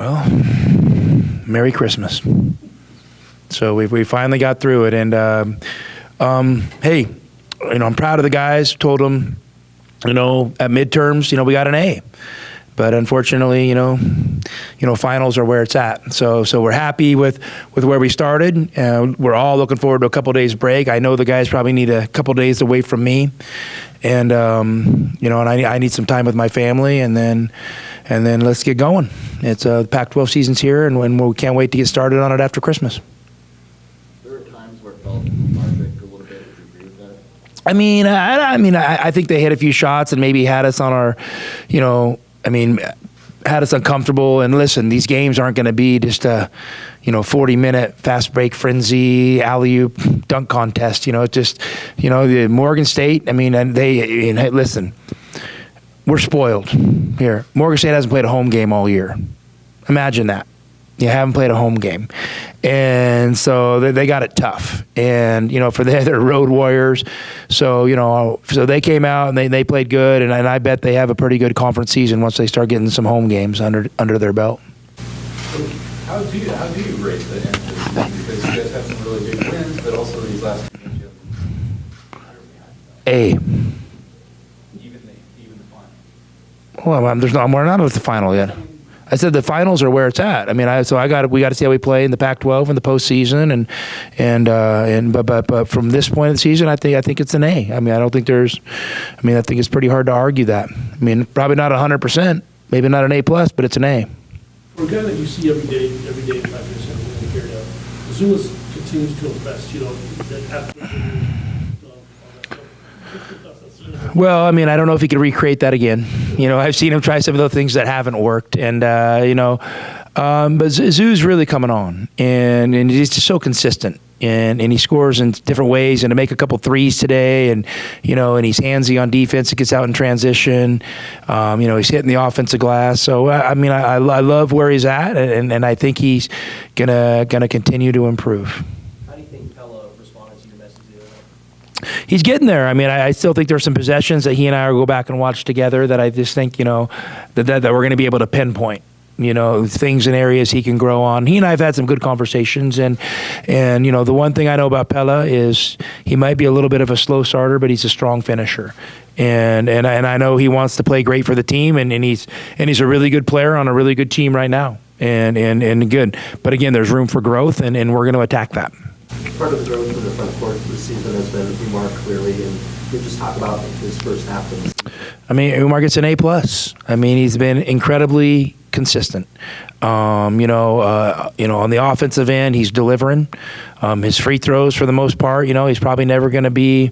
Well, Merry Christmas. So we finally got through it, and hey, I'm proud of the guys. Told them, at midterms, we got an A, but unfortunately, finals are where it's at. So we're happy with where we started. We're all looking forward to a couple days break. I know the guys probably need a couple days away from me, and and I need some time with my family, and then let's get going. It's Pac-12 season's here, and we can't wait to get started on it after Christmas. There are times where it felt lethargic a little bit. Would you agree with that? I think they hit a few shots and maybe had us on our, had us uncomfortable. And listen, these games aren't going to be just a, 40-minute fast break frenzy, alley-oop dunk contest. It's just, the Morgan State. Listen, we're spoiled here. Morgan State hasn't played a home game all year. Imagine that. You haven't played a home game. And so they got it tough. And, for they're road warriors. So, so they came out and they played good. And I bet they have a pretty good conference season once they start getting some home games under their belt. So how do you rate the end of the season? Because you guys have some really big wins, but also these last few games you have A. Even the final. Well, we're not at the final yet. I said the finals are where it's at. We got to see how we play in the Pac-12 in the postseason, but from this point of the season, I think it's an A. I think it's pretty hard to argue that. Probably not 100%, maybe not an A+, but it's an A. For a guy that you see every day in practice and here now, Zulis continues to invest. Well, I don't know if he can recreate that again. I've seen him try some of those things that haven't worked, and but Zoo's really coming on, and he's just so consistent, and he scores in different ways, and to make a couple threes today, and and he's handsy on defense. He gets out in transition. He's hitting the offensive glass. So I love where he's at, and I think he's gonna continue to improve. He's getting there. I still think there's some possessions that he and I will go back and watch together that I just think, that we're going to be able to pinpoint, things in areas he can grow on. He and I have had some good conversations, and the one thing I know about Pella is he might be a little bit of a slow starter, but he's a strong finisher. And I know he wants to play great for the team, and he's a really good player on a really good team right now, and good. But again, there's room for growth, and we're going to attack that. Part of the growth in the front court this season has been Umar clearly, and you just talk about his first half of the season. Umar gets an A+. He's been incredibly consistent. On the offensive end, he's delivering. His free throws, for the most part, he's probably never going to be,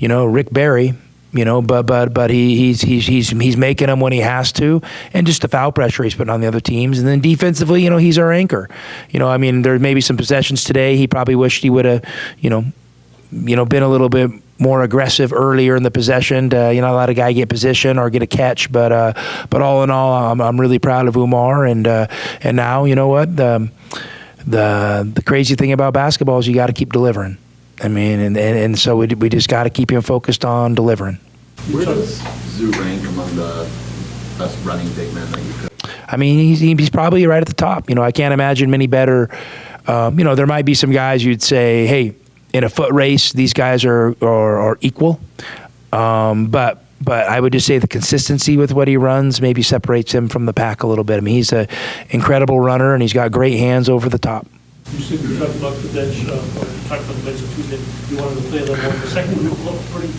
Rick Barry. But he's making them when he has to, and just the foul pressure he's putting on the other teams. And then defensively, he's our anchor. There may be some possessions today. He probably wished he would have, been a little bit more aggressive earlier in the possession to, let a guy get position or get a catch. But all in all, I'm really proud of Umar. And now, the crazy thing about basketball is you got to keep delivering. And so we just got to keep him focused on delivering. Where does Zoo rank among the best running big men that you could? He's probably right at the top. I can't imagine many better. There might be some guys you'd say, hey, in a foot race, these guys are equal. But I would just say the consistency with what he runs maybe separates him from the pack a little bit. He's an incredible runner, and he's got great hands over the top. You said you talked about the bench, or you talked about the bench on Tuesday. You wanted to play a little more. The second group looked pretty.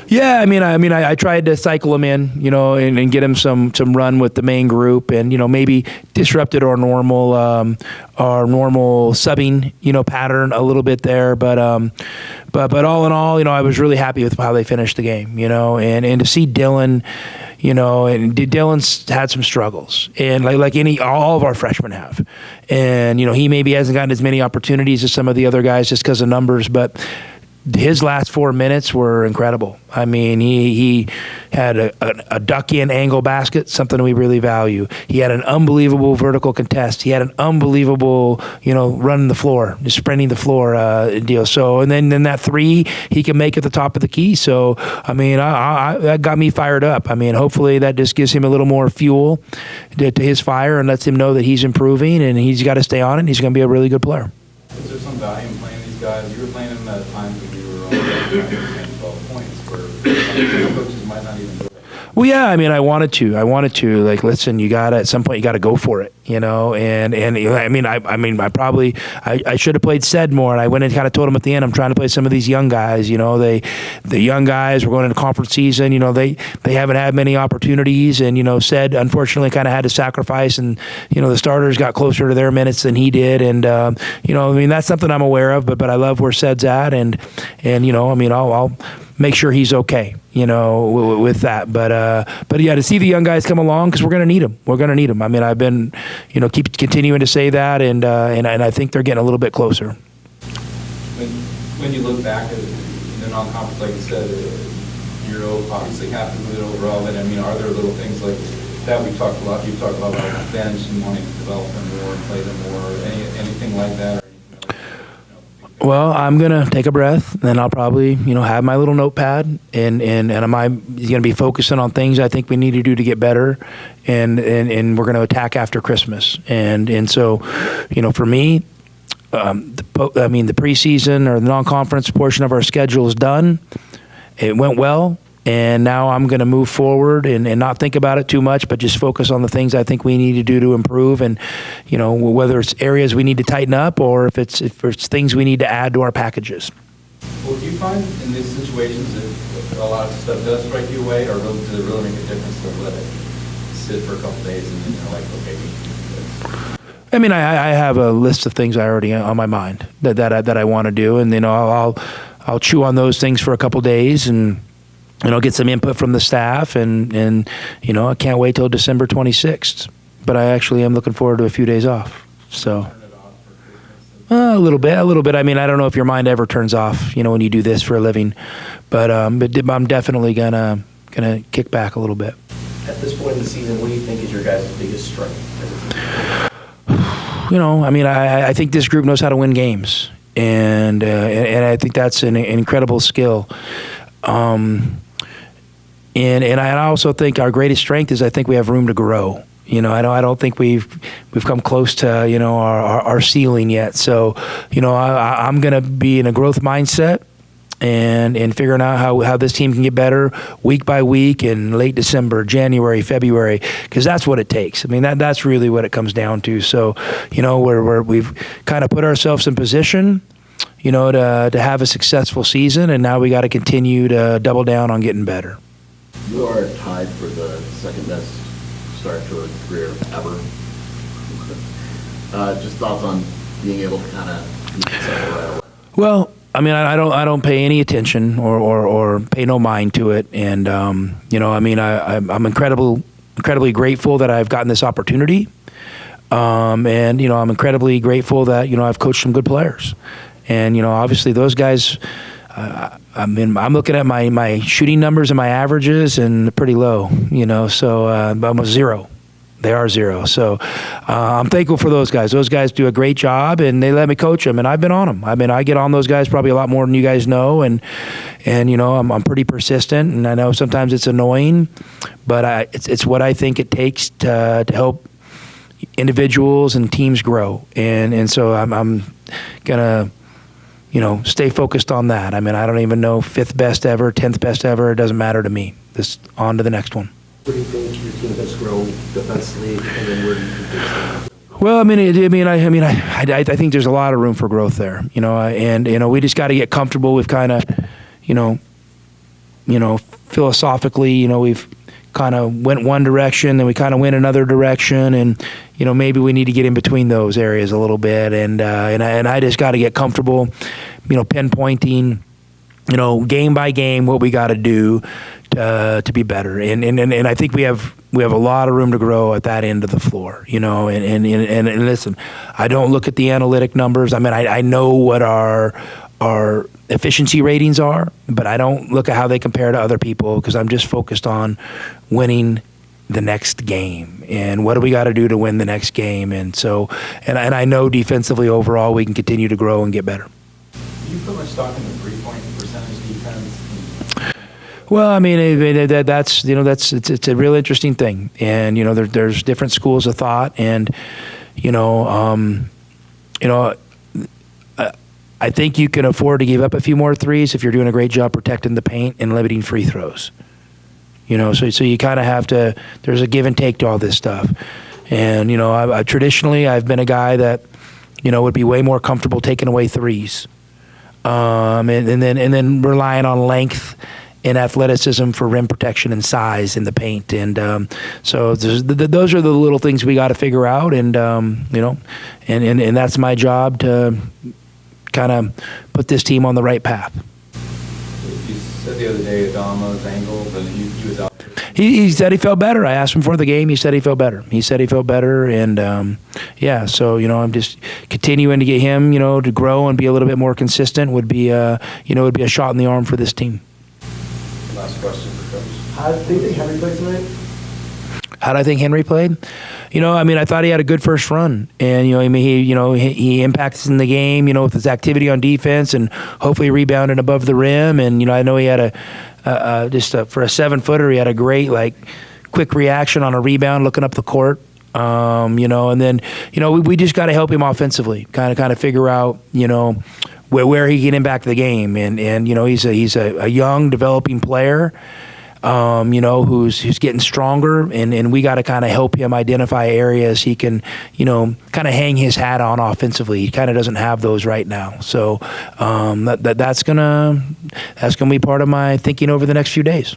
Yeah, I tried to cycle him in, and get him some run with the main group, and maybe disrupted our normal subbing pattern a little bit there, but all in all, I was really happy with how they finished the game, and to see Dylan. And Dylan's had some struggles, and like all of our freshmen have, and he maybe hasn't gotten as many opportunities as some of the other guys just because of numbers, but his last 4 minutes were incredible. I mean, he had a duck-in angle basket, something we really value. He had an unbelievable vertical contest. He had an unbelievable, running the floor, just sprinting the floor deal. So, and then that three he can make at the top of the key. So, I mean, that got me fired up. I mean, hopefully that just gives him a little more fuel to his fire and lets him know that he's improving and he's got to stay on it. And he's going to be a really good player. Is there some value in playing these guys? You were playing them at times when you were only trying to 12 points, where some coaches might not even do it. Well, yeah, I mean, I wanted to. Like, listen, at some point, you got to go for it, and I should have played Sed more. And I went and kind of told him at the end, I'm trying to play some of these young guys. The young guys were going into conference season. They haven't had many opportunities, and Sed unfortunately kind of had to sacrifice, and the starters got closer to their minutes than he did, and that's something I'm aware of. But I love where Sed's at, and I'll make sure he's okay, with that. But yeah, to see the young guys come along, because we're going to need them. We're going to need them. I mean, I've been, keep continuing to say that, and I think they're getting a little bit closer. When you look back at the non-conference, like you said, you're obviously happy with it overall, but I mean, are there little things like that you've talked about like the bench and wanting to develop them more and play them more, anything like that? Well, I'm going to take a breath, and I'll probably, have my little notepad, and I'm going to be focusing on things I think we need to do to get better, and we're going to attack after Christmas. And so, for me, the preseason or the non-conference portion of our schedule is done. It went well. And now I'm going to move forward and not think about it too much, but just focus on the things I think we need to do to improve. And, whether it's areas we need to tighten up or if it's things we need to add to our packages. Well, do you find in these situations that a lot of stuff does strike you away, or does it really make a difference to let it sit for a couple of days and then you're like, okay, we can do this? I mean, I have a list of things I already on my mind that I want to do. And, I'll chew on those things for a couple of days and get some input from the staff, and I can't wait till December 26th. But I actually am looking forward to a few days off. So a little bit. I mean, I don't know if your mind ever turns off, when you do this for a living, but I'm definitely gonna kick back a little bit. At this point in the season, what do you think is your guys' biggest strength as a team? I think this group knows how to win games, and I think that's an incredible skill. And I also think our greatest strength is I think we have room to grow. I don't think we've come close to our ceiling yet. So I'm going to be in a growth mindset and figuring out how this team can get better week by week in late December, January, February, because that's what it takes. I mean, that's really what it comes down to. So we've kind of put ourselves in position to have a successful season, and now we got to continue to double down on getting better. You are tied for the second best start to a career ever. Just thoughts on being able to kind of keep yourself right away. Well, I mean, I don't pay any attention or pay no mind to it, and I'm incredibly grateful that I've gotten this opportunity, and I'm incredibly grateful that I've coached some good players, and obviously those guys. I'm looking at my shooting numbers and my averages, and they're pretty low, so almost zero. They are zero. So I'm thankful for those guys. Those guys do a great job, and they let me coach them, and I've been on them. I mean, I get on those guys probably a lot more than you guys know, and I'm pretty persistent, and I know sometimes it's annoying, but it's what I think it takes to help individuals and teams grow, and so I'm gonna stay focused on that. I mean, I don't even know 5th best ever, 10th best ever. It doesn't matter to me. Just on to the next one. Where do you think your team has grown defensively, and then where do you think it's Well, I think there's a lot of room for growth there. And we just got to get comfortable with kind of, philosophically, we've kind of went one direction, then we kind of went another direction, and maybe we need to get in between those areas a little bit, and I just got to get comfortable, pinpointing, game by game what we got to do to be better, and I think we have a lot of room to grow at that end of the floor, and listen, I don't look at the analytic numbers. I mean, I know what our efficiency ratings are, but I don't look at how they compare to other people because I'm just focused on winning the next game and what do we got to do to win the next game. And so, and I know defensively overall we can continue to grow and get better. Do you put much stock in the three-point percentage defense? Well, I mean, it's a real interesting thing, and there's different schools of thought, and I think you can afford to give up a few more threes if you're doing a great job protecting the paint and limiting free throws. So you kind of have to. There's a give and take to all this stuff, and traditionally I've been a guy that would be way more comfortable taking away threes, and then relying on length and athleticism for rim protection and size in the paint. And so those are the little things we got to figure out. And and that's my job to kind of put this team on the right path. You said the other day Adama's ankle, but he was out. He said he felt better. I asked him before the game. He said he felt better. And so I'm just continuing to get him, to grow and be a little bit more consistent would be a shot in the arm for this team. Last question for Coach. How do you think Henry played tonight? How do I think Henry played? I thought he had a good first run, and he impacts in the game, with his activity on defense, and hopefully rebounding above the rim. And I know he had for a 7-footer, he had a great quick reaction on a rebound, looking up the court. And then we just got to help him offensively, kind of figure out where he can impact the game, and he's a young developing player. Who's getting stronger, and we got to kind of help him identify areas he can, kind of hang his hat on offensively. He kind of doesn't have those right now. So that's gonna be part of my thinking over the next few days.